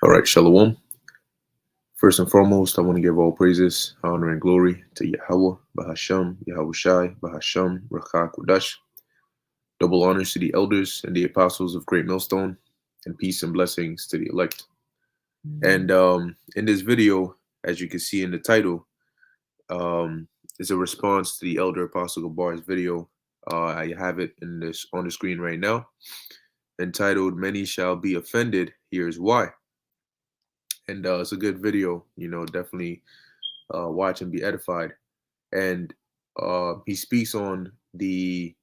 All right, Shalom. First and foremost, I want to give all praises, honor, and glory to Yahweh, Bahasham, Yahushai, Bahasham, Rakha Kudash. Double honors to the elders and the apostles of Great Millstone, and peace and blessings to the elect. And in this video, as you can see in the title, is a response to the elder apostle Gabar'S video. I have it on the screen right now, entitled "Many Shall Be Offended. Here's Why." And it's a good video, definitely watch and be edified. And he speaks on the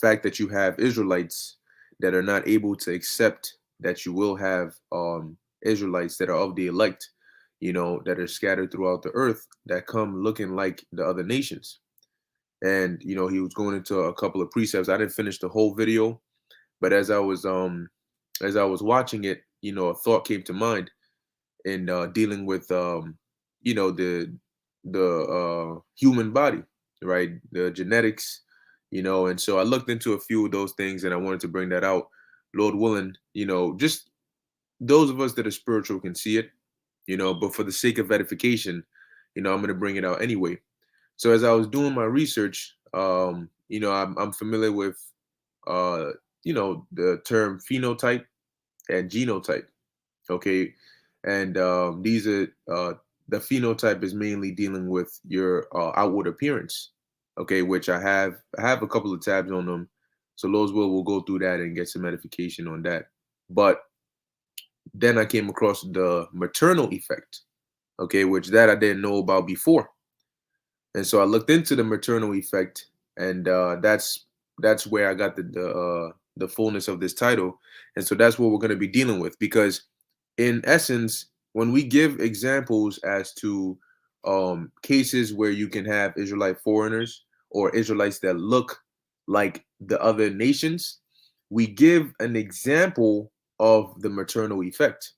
fact that you have Israelites that are not able to accept that you will have Israelites that are of the elect, that are scattered throughout the earth, that come looking like the other nations. And he was going into a couple of precepts. I didn't finish the whole video, but as I was watching it, a thought came to mind in dealing with the human body, right? The genetics, and so I looked into a few of those things, and I wanted to bring that out. Lord willing, just those of us that are spiritual can see it, but for the sake of edification, I'm going to bring it out anyway. So as I was doing my research, I'm familiar with the term phenotype and genotype. Okay. And these are the phenotype is mainly dealing with your outward appearance. Okay, which I have a couple of tabs on them. So Lord's will, we'll go through that and get some edification on that. But then I came across the maternal effect, okay, which that I didn't know about before. And so I looked into the maternal effect, and that's where I got the fullness of this title. And so that's what we're going to be dealing with, because in essence, when we give examples as to cases where you can have Israelite foreigners or Israelites that look like the other nations, we give an example of the maternal effect.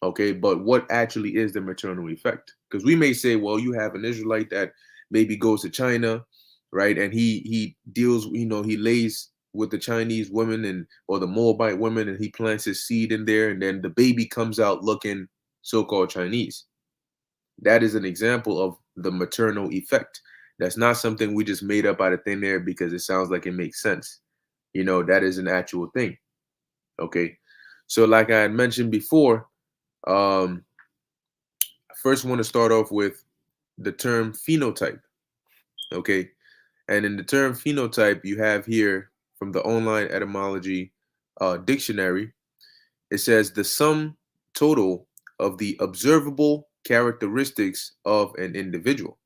Okay, but what actually is the maternal effect? Because we may say, well, you have an Israelite that maybe goes to China, right? And he deals, he lays with the Chinese women or the Moabite women, and he plants his seed in there, and then the baby comes out looking so-called Chinese. That is an example of the maternal effect. That's not something we just made up out of thin air because it sounds like it makes sense. That is an actual thing. Okay. So like I had mentioned before, I first want to start off with the term phenotype. Okay. And in the term phenotype, you have here from the online etymology dictionary, it says the sum total of the observable characteristics of an individual.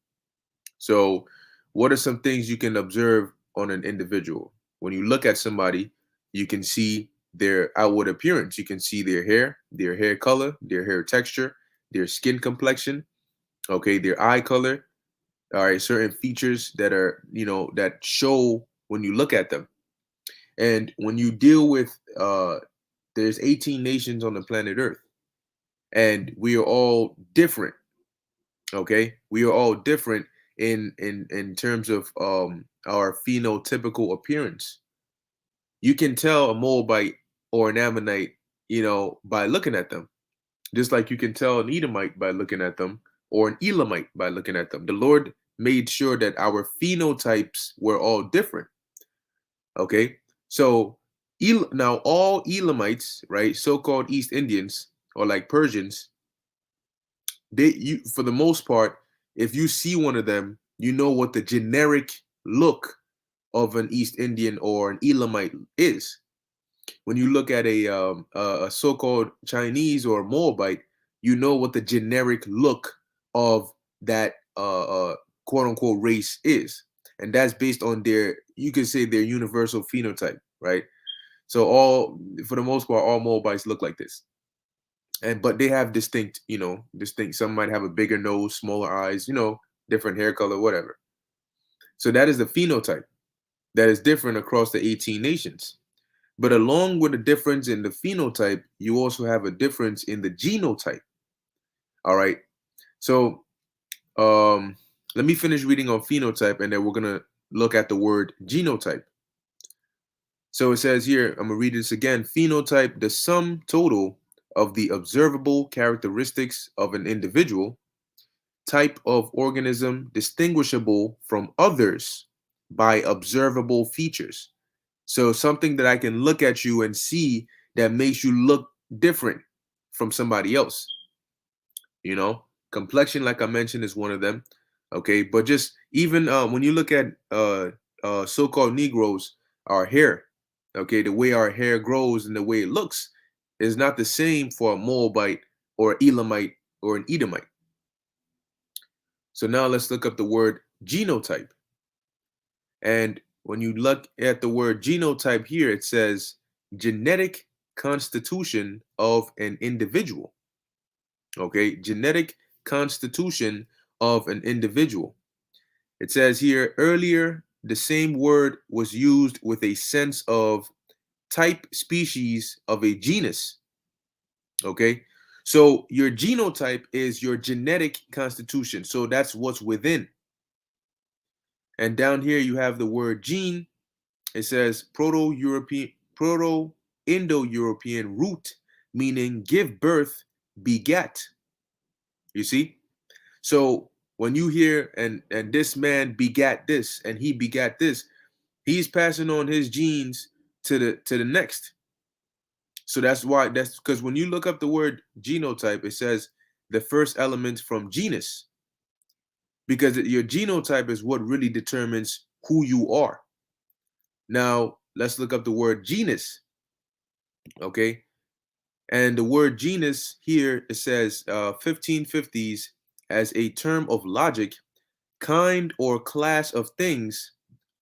So what are some things you can observe on an individual? When you look at somebody, you can see their outward appearance. You can see their hair color, their hair texture, their skin complexion, okay, their eye color. All right, certain features that are, that show when you look at them. And when you deal with, there's 18 nations on the planet Earth, and we are all different. Okay, we are all different in terms of our phenotypical appearance. You can tell a Moabite or an Ammonite, by looking at them, just like you can tell an Edomite by looking at them, or an Elamite by looking at them. The Lord made sure that our phenotypes were all different. Okay, so now all Elamites, right, so-called East Indians or like Persians, for the most part, if you see one of them, you know what the generic look of an East Indian or an Elamite is. When you look at a so-called Chinese or Moabite, you know what the generic look of that quote unquote race is, and that's based on their, you could say, their universal phenotype, right? So for the most part, all Moabites look like this, and but they have distinct, distinct. Some might have a bigger nose, smaller eyes, different hair color, whatever. So that is the phenotype that is different across the 18 nations. But along with a difference in the phenotype, you also have a difference in the genotype. All right. So um, let me finish reading on phenotype, and then we're gonna look at the word genotype. So it says here, I'm gonna read this again. Phenotype, the sum total of the observable characteristics of an individual, type of organism distinguishable from others by observable features. So something that I can look at you and see that makes you look different from somebody else. Complexion, like I mentioned, is one of them. Okay, but just even when you look at so-called Negroes, our hair, okay, the way our hair grows and the way it looks is not the same for a Moabite or Elamite or an Edomite. So now let's look up the word genotype. And when you look at the word genotype here, it says genetic constitution of an individual. Okay, genetic constitution of an individual. It says here earlier, the same word was used with a sense of type species of a genus. Okay, so your genotype is your genetic constitution. So that's what's within. And down here you have the word gene. It says Proto-Indo-European root, meaning give birth, beget. You see? So when you hear and this man begat this and he begat this, he's passing on his genes to the next. So that's because when you look up the word genotype, it says the first element from genus, because your genotype is what really determines who you are. Now, let's look up the word genus. Okay. And the word genus here, it says 1550s as a term of logic, kind or class of things,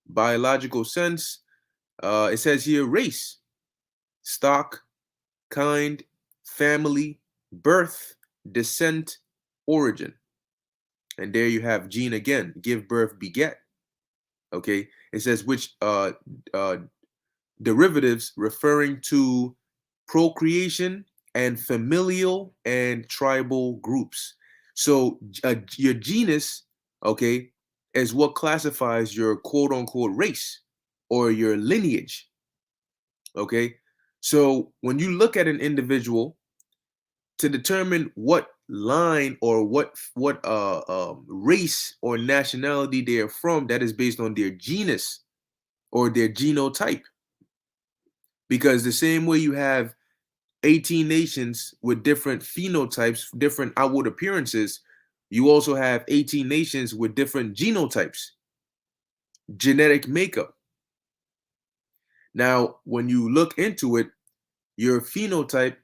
biological sense. It says here race, stock, kind, family, birth, descent, origin. And there you have gene again, give birth, beget. Okay. It says which derivatives referring to procreation and familial and tribal groups. So your genus, okay, is what classifies your quote unquote race or your lineage. Okay. So when you look at an individual to determine what line or what race or nationality they are from, that is based on their genus or their genotype. Because the same way you have 18 nations with different phenotypes, different outward appearances, you also have 18 nations with different genotypes, genetic makeup. Now, when you look into it, your phenotype,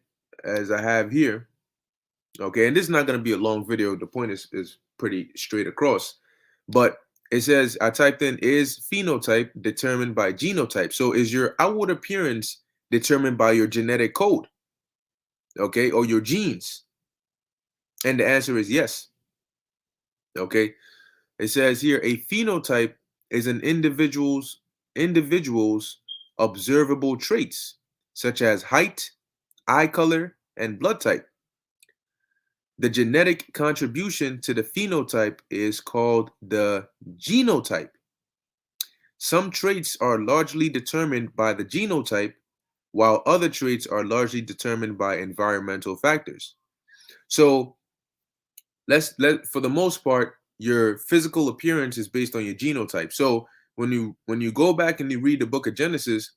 as I have here, okay, and this is not going to be a long video. The point is pretty straight across. But it says, I typed in, is phenotype determined by genotype? So is your outward appearance determined by your genetic code? Okay, or your genes? And the answer is yes. Okay, it says here a phenotype is an individual's observable traits such as height, eye color, and blood type. The genetic contribution to the phenotype is called the genotype. Some traits are largely determined by the genotype, while other traits are largely determined by environmental factors. So let for the most part, your physical appearance is based on your genotype. So when you go back and you read the book of Genesis,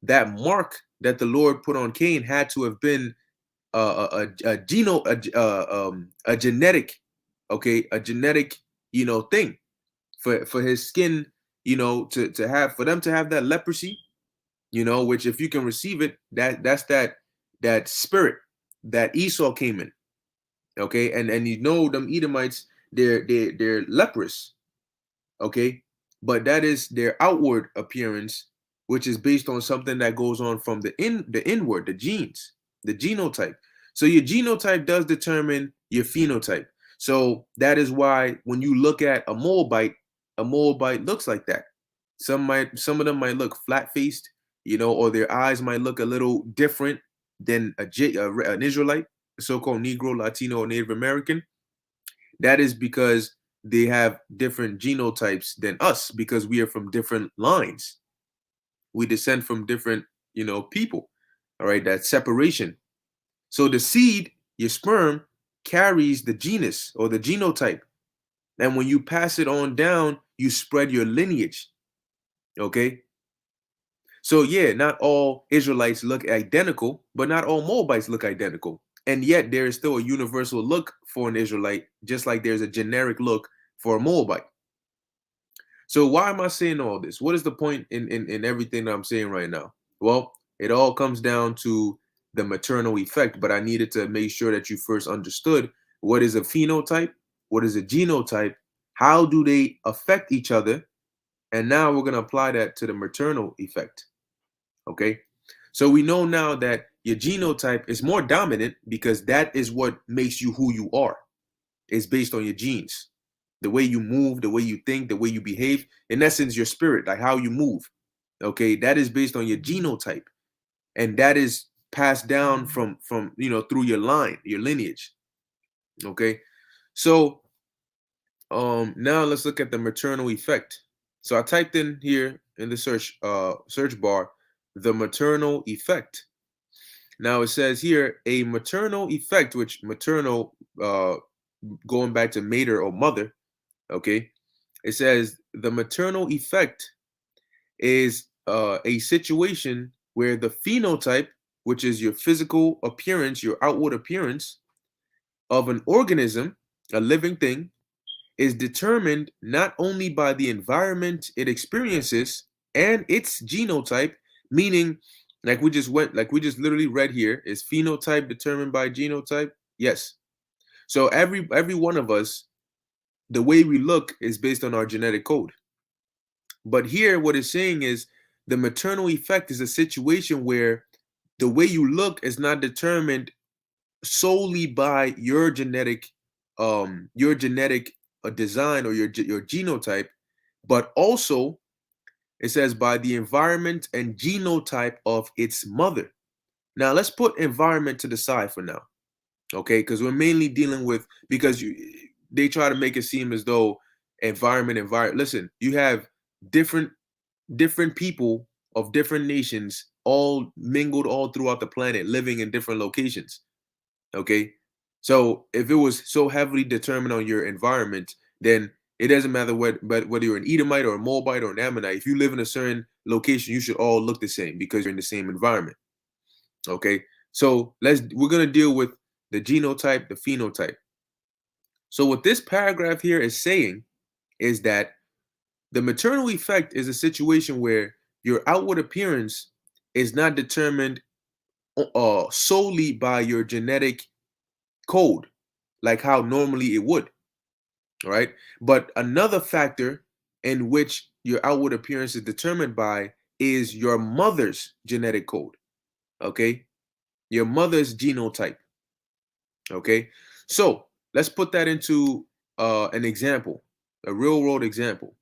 that mark that the Lord put on Cain had to have been a genetic, okay, a genetic, thing for his skin, to have, for them to have that leprosy, which if you can receive it, that's that spirit that Esau came in, okay, and them Edomites, they're leprous, okay, but that is their outward appearance, which is based on something that goes on from the inward, the genes, the genotype. So your genotype does determine your phenotype. So that is why when you look at a Moabite looks like that. Some of them might look flat faced, or their eyes might look a little different than an Israelite, so-called Negro, Latino, or Native American. That is because they have different genotypes than us, because we are from different lines. We descend from different, people. All right, that separation. So the seed, your sperm, carries the genus or the genotype. And when you pass it on down, you spread your lineage. Okay. So yeah, not all Israelites look identical, but not all Moabites look identical. And yet there is still a universal look for an Israelite, just like there's a generic look for a Moabite. So why am I saying all this? What is the point in everything that I'm saying right now? Well, it all comes down to the maternal effect, but I needed to make sure that you first understood what is a phenotype, what is a genotype, how do they affect each other, and now we're going to apply that to the maternal effect. Okay? So we know now that your genotype is more dominant because that is what makes you who you are. It's based on your genes, the way you move, the way you think, the way you behave. In essence, your spirit, like how you move. Okay, that is based on your genotype, and that is passed down from through your line, your lineage. Okay, so now let's look at the maternal effect. So I typed in here in the search bar the maternal effect. Now it says here a maternal effect, which maternal, going back to mater or mother. Okay, it says the maternal effect is a situation where the phenotype, which is your physical appearance, your outward appearance of an organism, a living thing, is determined not only by the environment it experiences and its genotype, meaning like we just literally read here, is phenotype determined by genotype? Yes. So every one of us, the way we look is based on our genetic code. But here, what it's saying is the maternal effect is a situation where the way you look is not determined solely by your genetic design or your genotype, but also it says by the environment and genotype of its mother. Now let's put environment to the side for now, okay? Because we're mainly dealing with, because they try to make it seem as though environment. Listen, you have different different people of different nations all mingled all throughout the planet, living in different locations. Okay. So if it was so heavily determined on your environment, then it doesn't matter whether you're an Edomite or a Moabite or an Ammonite. If you live in a certain location, you should all look the same because you're in the same environment. Okay. So we're gonna deal with the genotype, the phenotype. So what this paragraph here is saying is that the maternal effect is a situation where your outward appearance is not determined solely by your genetic code, like how normally it would, right? But another factor in which your outward appearance is determined by is your mother's genetic code, okay? Your mother's genotype, okay? So let's put that into an example, a real world example.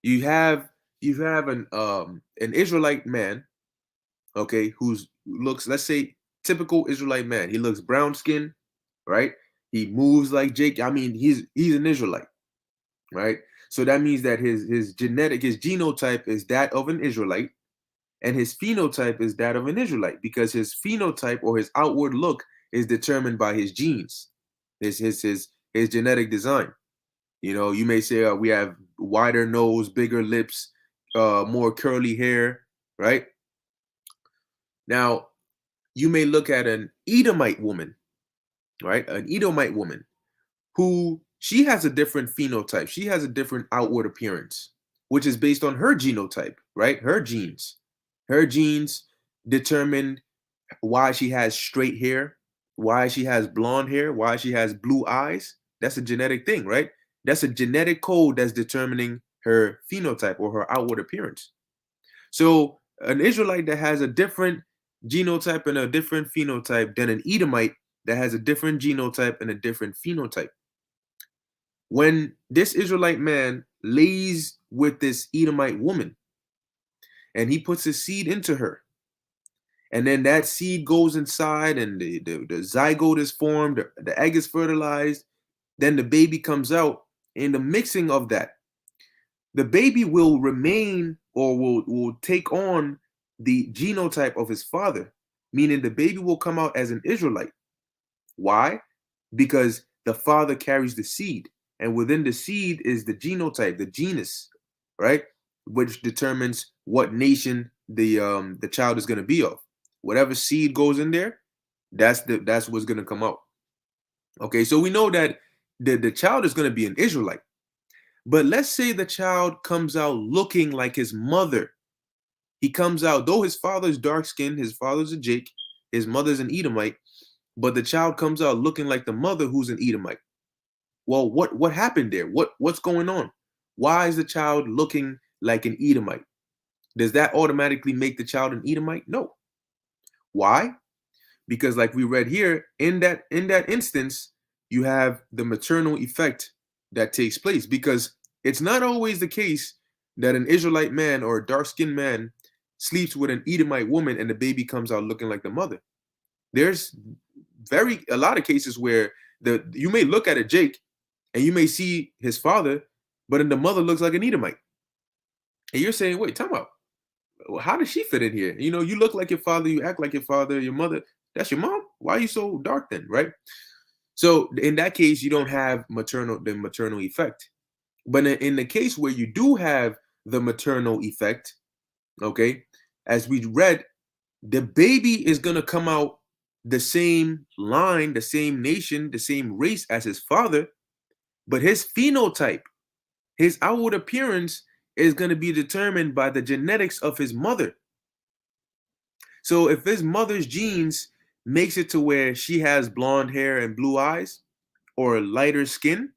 You have an Israelite man, okay, who's looks, let's say, typical Israelite man. He looks brown skin, right? He moves like Jake. I mean, he's an Israelite, right? So that means that his genotype is that of an Israelite, and his phenotype is that of an Israelite, because his phenotype or his outward look is determined by his genes, his genetic design. You may say we have wider nose, bigger lips, more curly hair, right? Now, you may look at an Edomite woman, right? An Edomite woman who she has a different phenotype. She has a different outward appearance, which is based on her genotype, right? Her genes. Her genes determine why she has straight hair, why she has blonde hair, why she has blue eyes. That's a genetic thing, right? That's a genetic code that's determining her phenotype or her outward appearance. So an Israelite that has a different genotype and a different phenotype than an Edomite that has a different genotype and a different phenotype. When this Israelite man lays with this Edomite woman and he puts his seed into her, and then that seed goes inside and the zygote is formed, the egg is fertilized, then the baby comes out. In the mixing of that, the baby will remain or will take on the genotype of his father, meaning the baby will come out as an Israelite. Why? Because the father carries the seed, and within the seed is the genotype, the genus, right? Which determines what nation the child is going to be of. Whatever seed goes in there, that's what's going to come out. Okay, so we know that the child is going to be an Israelite. But let's say the child comes out looking like his mother. He comes out, though his father's dark skinned, his father's a Jake, his mother's an Edomite, but the child comes out looking like the mother who's an Edomite. Well, what happened there? What's going on? Why is the child looking like an Edomite? Does that automatically make the child an Edomite? No. Why? Because like we read here, in that instance, you have the maternal effect that takes place, because it's not always the case that an Israelite man or a dark-skinned man sleeps with an Edomite woman and the baby comes out looking like the mother. There's a lot of cases where you may look at a Jake and you may see his father, but then the mother looks like an Edomite. And you're saying, wait, time out. How does she fit in here? You look like your father, you act like your father, your mother, that's your mom. Why are you so dark then, right? So in that case, you don't have the maternal effect. But in the case where you do have the maternal effect, okay, as we read, the baby is gonna come out the same line, the same nation, the same race as his father, but his phenotype, his outward appearance is gonna be determined by the genetics of his mother. So if his mother's genes makes it to where she has blonde hair and blue eyes or lighter skin,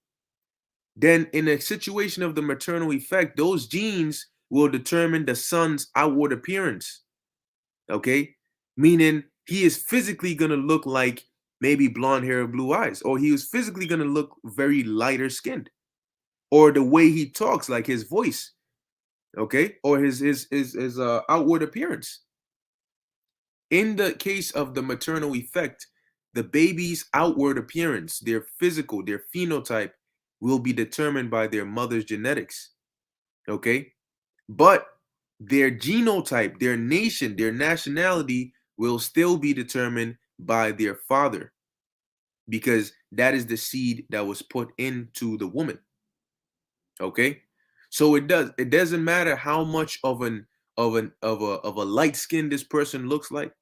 then in a situation of the maternal effect, those genes will determine the son's outward appearance. Okay? Meaning he is physically going to look like maybe blonde hair or blue eyes, or he is physically going to look very lighter skinned, or the way he talks, like his voice, okay, or his outward appearance. In the case of the maternal effect, the baby's outward appearance, their physical, their phenotype, will be determined by their mother's genetics. Okay? But their genotype, their nation, their nationality will still be determined by their father, because that is the seed that was put into the woman. Okay? So it doesn't matter how much of a light skin this person looks like,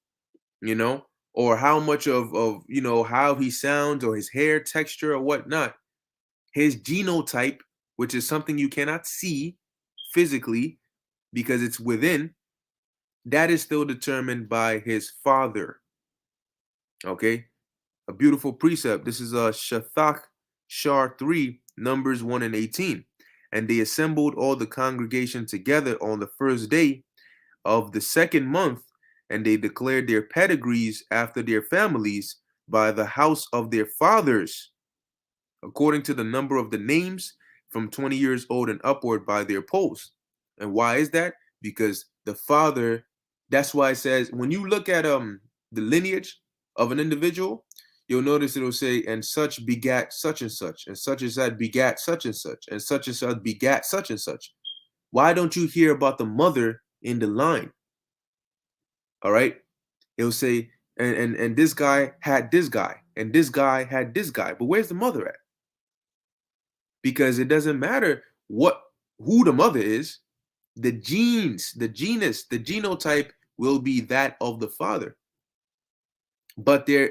you know, or how much of how he sounds or his hair texture or whatnot. His genotype, which is something you cannot see physically because it's within, that is still determined by his father. Okay, a beautiful precept. This is a Shathach Shar 3, Numbers 1 and 18. And they assembled all the congregation together on the first day of the second month, and they declared their pedigrees after their families by the house of their fathers, according to the number of the names, from 20 years old and upward, by their posts. And why is that? Because the father, that's why it says, when you look at the lineage of an individual, you'll notice it'll say, and such begat such and such, and such as that begat such and such as such begat such and such. Why don't you hear about the mother in the line? All right. It'll say, and this guy had this guy, and this guy had this guy. But where's the mother at? Because it doesn't matter who the mother is. The genes, the genus, the genotype will be that of the father. But there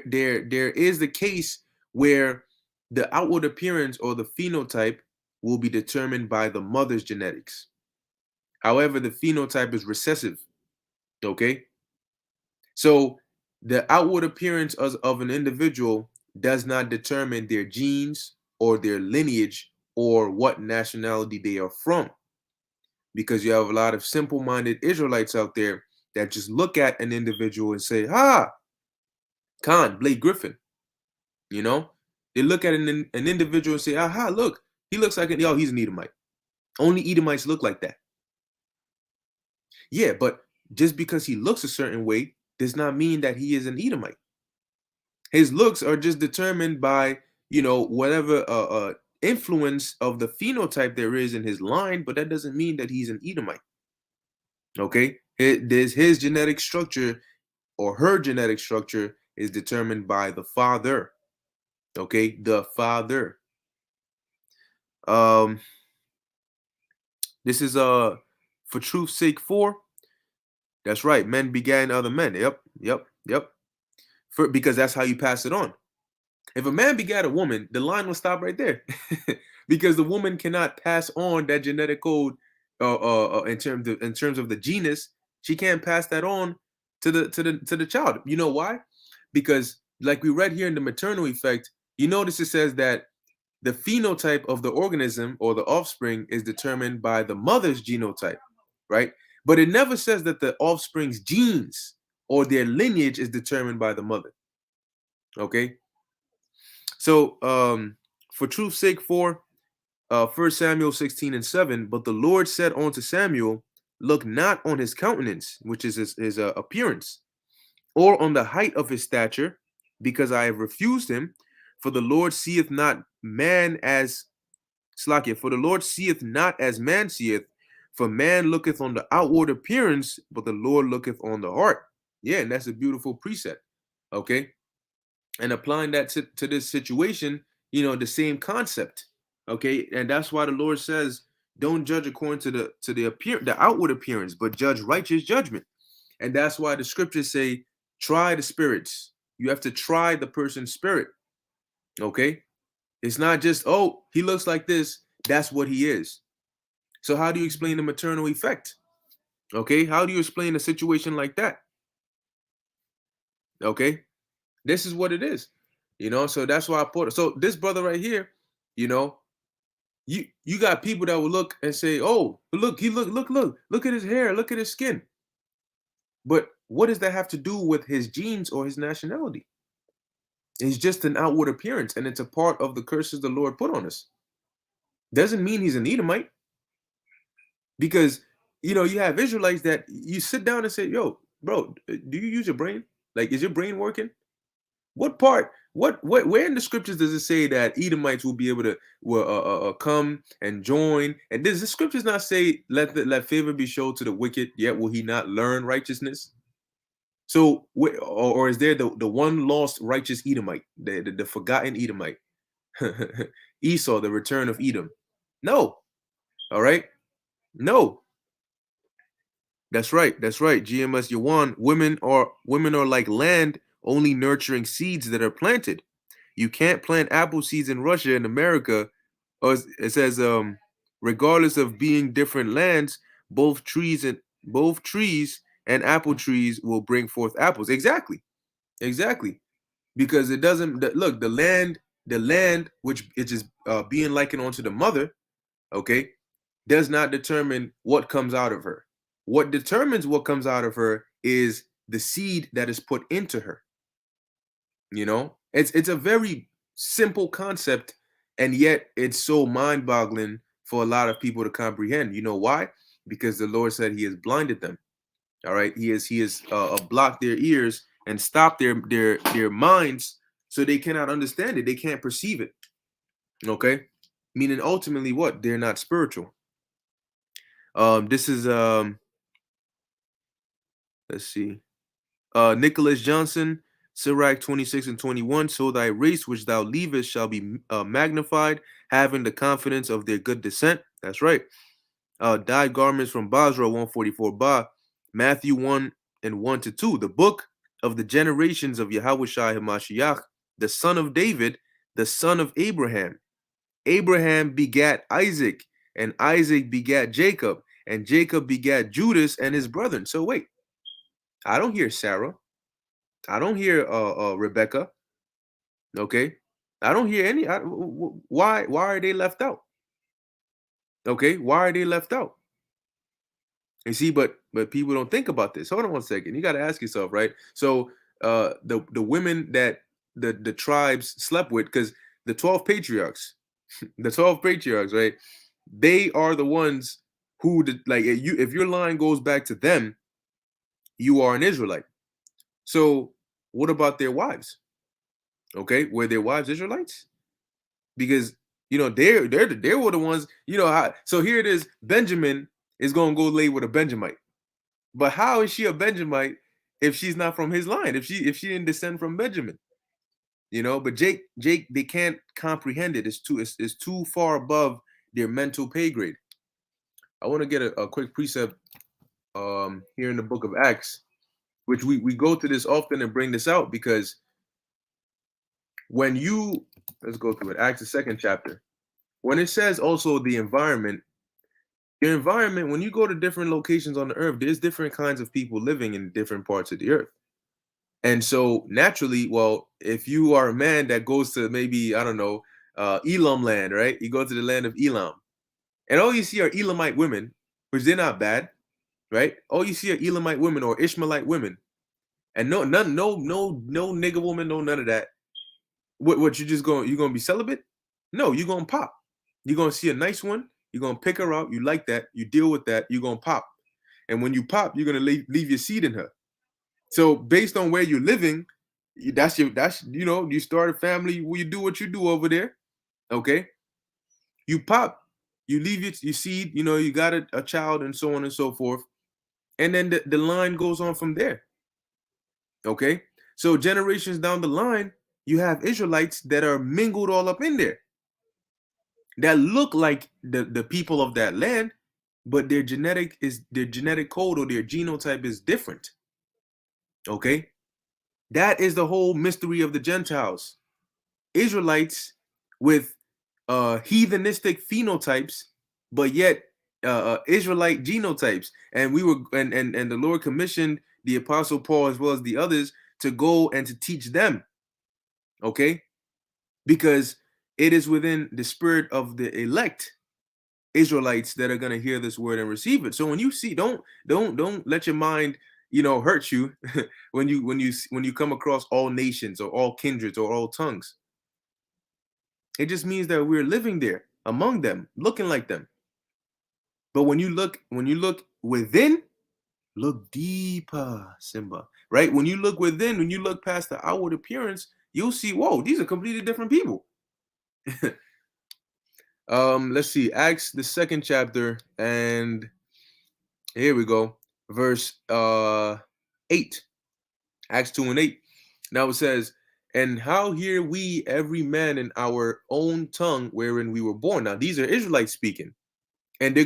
is the case where the outward appearance or the phenotype will be determined by the mother's genetics. However, the phenotype is recessive. Okay. So the outward appearance of an individual does not determine their genes or their lineage or what nationality they are from. Because you have a lot of simple-minded Israelites out there that just look at an individual and say, "Ah, Khan, Blake Griffin." You know, they look at an individual and say, "Aha, look, he looks like yo, he's an Edomite." Only Edomites look like that. Yeah, but just because he looks a certain way does not mean that he is an Edomite. His looks are just determined by, whatever influence of the phenotype there is in his line, but that doesn't mean that he's an Edomite. Okay, his genetic structure or her genetic structure is determined by the father. Okay, the father. Um, this is for truth's sake 4. That's right. Men began other men. Yep, yep, yep. Because that's how you pass it on. If a man begat a woman, the line will stop right there, because the woman cannot pass on that genetic code in terms of the genus. She can't pass that on to the child. You know why? Because like we read here in the maternal effect, you notice it says that the phenotype of the organism or the offspring is determined by the mother's genotype, right? But it never says that the offspring's genes or their lineage is determined by the mother. Okay, so for truth's sake, 1 Samuel 16:7, but the Lord said unto Samuel, look not on his countenance, which is his appearance, or on the height of his stature, because I have refused him. For the Lord seeth not man as Slakia, for the Lord seeth not as man seeth, for man looketh on the outward appearance, but the Lord looketh on the heart. Yeah, and that's a beautiful precept. Okay. And applying that to this situation, the same concept. Okay. And that's why the Lord says, don't judge according to the outward appearance, but judge righteous judgment. And that's why the scriptures say, try the spirits. You have to try the person's spirit. Okay. It's not just, oh, he looks like this, that's what he is. So how do you explain the maternal effect? Okay, how do you explain a situation like that? Okay, this is what it is. So that's why I put it. So this brother right here, you know, you got people that will look and say, oh, look, look at his hair, look at his skin. But what does that have to do with his genes or his nationality? It's just an outward appearance, and it's a part of the curses the Lord put on us. Doesn't mean he's an Edomite. Because you have Israelites that you sit down and say, "Yo, bro, do you use your brain? Like, is your brain working? What part? What? Where in the scriptures does it say that Edomites will be able to come and join? And does the scriptures not say, "Let favor be shown to the wicked, yet will he not learn righteousness"? So, or is there the one lost righteous Edomite, the forgotten Edomite, Esau, the return of Edom? No. All right. No. That's right. That's right. GMS Yawan, women are like land, only nurturing seeds that are planted. You can't plant apple seeds in Russia and America. Or it says, regardless of being different lands, both trees and apple trees will bring forth apples. Exactly. Exactly. Because it doesn't look, the land which it is being likened onto the mother, okay, does not determine what comes out of her. What determines what comes out of her is the seed that is put into her. It's a very simple concept, and yet it's so mind-boggling for a lot of people to comprehend. You know why? Because the Lord said He has blinded them. All right, He has blocked their ears and stopped their minds, so they cannot understand it. They can't perceive it. Okay, meaning ultimately, what? They're not spiritual. This is let's see. Nicholas Johnson, Sirach 26 and 21. So thy race which thou leavest shall be magnified, having the confidence of their good descent. That's right. Dyed garments from Basra 144 Ba. Matthew 1 and 1 to 2. The book of the generations of Yahushua Hamashiach, the son of David, the son of Abraham. Abraham begat Isaac, and Isaac begat Jacob, and Jacob begat Judas and his brethren. So wait, I don't hear Sarah. I don't hear Rebecca. Okay, I don't hear any. Why are they left out? Okay, why are they left out? You see, but people don't think about this. Hold on one second. You got to ask yourself, right? So the women that the tribes slept with, because the 12 patriarchs, the 12 patriarchs, right? They are the ones who like if your line goes back to them, you are an Israelite. So what about their wives? Okay, were their wives Israelites? Because they were the ones, so here it is, Benjamin is gonna go lay with a Benjamite. But how is she a Benjamite if she's not from his line? If she didn't descend from Benjamin, But Jake, they can't comprehend it. It's too far above their mental pay grade. I want to get a quick precept here in the book of Acts, which we go to this often and bring this out because let's go through it. Acts the second chapter. When it says also the environment, your environment, when you go to different locations on the earth, there's different kinds of people living in different parts of the earth. And so naturally, well, if you are a man that goes to maybe, I don't know, Elam land, right? You go to the land of Elam, and all you see are Elamite women, which they're not bad, right? All you see are Elamite women or Ishmaelite women, and no nigga woman, no none of that. What you gonna be celibate? No, you gonna pop. You're gonna see a nice one, you're gonna pick her out, you like that, you deal with that, you're gonna pop. And when you pop, you're gonna leave your seed in her. So based on where you're living, you start a family, you do what you do over there. Okay. You pop, you leave your seed, you got a child and so on and so forth. And then the line goes on from there. Okay. So generations down the line, you have Israelites that are mingled all up in there that look like the people of that land, but their genetic code or their genotype is different. Okay. That is the whole mystery of the Gentiles. Israelites with heathenistic phenotypes, but yet Israelite genotypes. And and the Lord commissioned the Apostle Paul as well as the others to go and to teach them. Okay, because it is within the spirit of the elect Israelites that are going to hear this word and receive it. So when you see, don't let your mind hurt you when you come across all nations or all kindreds or all tongues. It just means that we're living there among them, looking like them. But when you look within, look deeper, Simba. Right? When you look within, when you look past the outward appearance, you'll see, whoa, these are completely different people. Let's see, Acts the second chapter, and here we go, verse 8. Acts 2:8. Now it says, and how hear we every man in our own tongue wherein we were born. Now these are Israelites speaking. And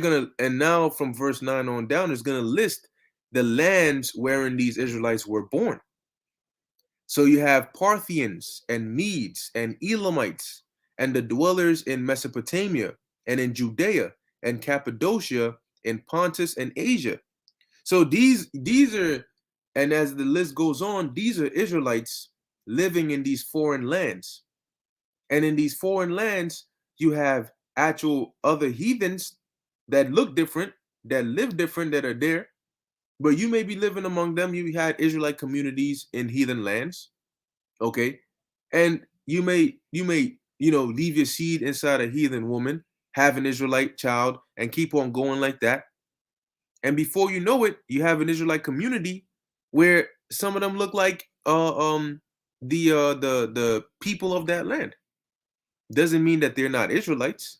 now from verse 9 on down, is gonna list the lands wherein these Israelites were born. So you have Parthians and Medes and Elamites and the dwellers in Mesopotamia and in Judea and Cappadocia and Pontus and Asia. So these are, and as the list goes on, these are Israelites living in these foreign lands. And in these foreign lands, you have actual other heathens that look different, that live different, that are there. But you may be living among them. You had Israelite communities in heathen lands. Okay. And you may leave your seed inside a heathen woman, have an Israelite child, and keep on going like that. And before you know it, you have an Israelite community where some of them look like the people of that land. Doesn't mean that they're not Israelites.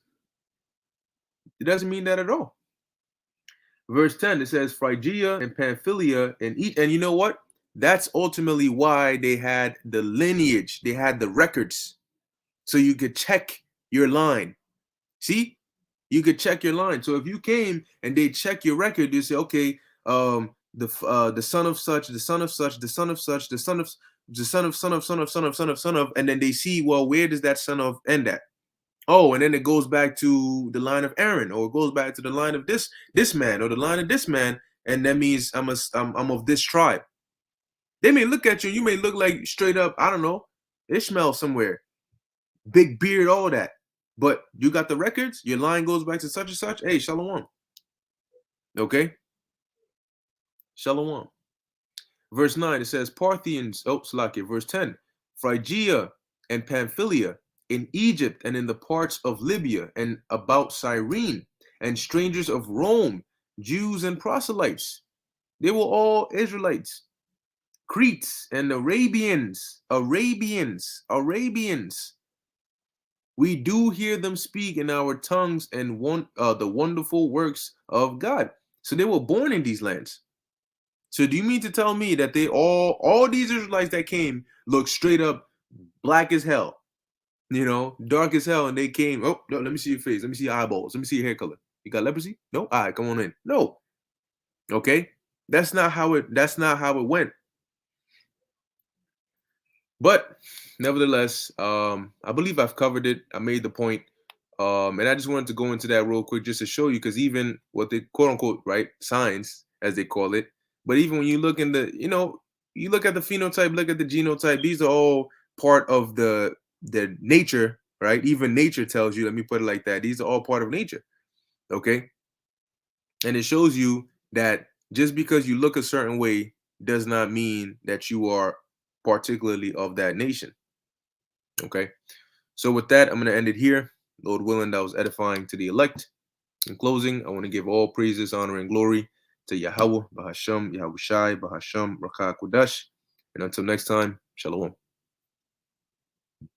It doesn't mean that at all. Verse 10, it says Phrygia and Pamphylia and each, and you know what? That's ultimately why they had the lineage, they had the records. So you could check your line. See? You could check your line. So if you came and they check your record, you say, okay, the son of such, the son of such, the son of such, the son of son of son of son of son of son of, and then they see, well, where does that son of end at? Oh, and then it goes back to the line of Aaron, or it goes back to the line of this man, or the line of this man, and that means I'm of this tribe. They may look at you, you may look like straight up, I don't know, Ishmael somewhere, big beard, all that. But you got the records, your line goes back to such and such. Hey, Shalom. Okay? Shalom. Verse 9, it says, Parthians, Salakia, verse 10, Phrygia and Pamphylia, in Egypt and in the parts of Libya and about Cyrene, and strangers of Rome, Jews and proselytes. They were all Israelites. Cretes and Arabians. We do hear them speak in our tongues and the wonderful works of God. So they were born in these lands. So do you mean to tell me that they all these Israelites that came look straight up black as hell, dark as hell, and they came, oh, no, let me see your face, let me see your eyeballs, let me see your hair color. You got leprosy? No? All right, come on in. No. Okay? That's not how it went. But nevertheless, I believe I've covered it. I made the point. And I just wanted to go into that real quick just to show you, because even what they quote unquote, right, signs, as they call it, but even when you look in the, you look at the phenotype, look at the genotype, these are all part of the nature, right? Even nature tells you, let me put it like that, these are all part of nature. Okay. And it shows you that just because you look a certain way does not mean that you are particularly of that nation. Okay. So with that, I'm going to end it here. Lord willing, that was edifying to the elect. In closing, I want to give all praises, honor, and glory to Yahweh, Bahasham, Yahushai, Bahasham, Rakah Kudash. And until next time, Shalom.